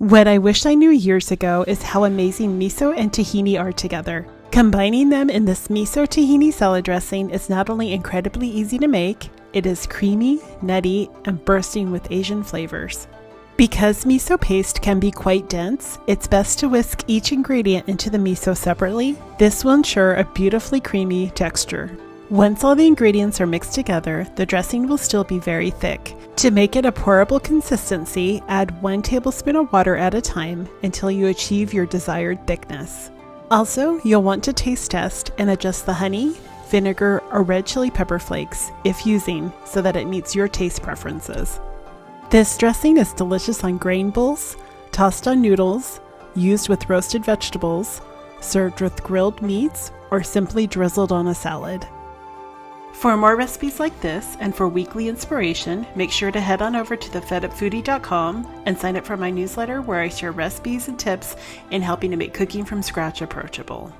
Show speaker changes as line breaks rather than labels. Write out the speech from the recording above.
What I wish I knew years ago is how amazing miso and tahini are together. Combining them in this miso tahini salad dressing is not only incredibly easy to make, it is creamy, nutty, and bursting with Asian flavors. Because miso paste can be quite dense, it's best to whisk each ingredient into the miso separately. This will ensure a beautifully creamy texture. Once all the ingredients are mixed together, the dressing will still be very thick. To make it a pourable consistency, add 1 tablespoon of water at a time until you achieve your desired thickness. Also, you'll want to taste test and adjust the honey, vinegar, or red chili pepper flakes, if using, so that it meets your taste preferences. This dressing is delicious on grain bowls, tossed on noodles, used with roasted vegetables, served with grilled meats, or simply drizzled on a salad. For more recipes like this and for weekly inspiration, make sure to head on over to thefedupfoodie.com and sign up for my newsletter where I share recipes and tips in helping to make cooking from scratch approachable.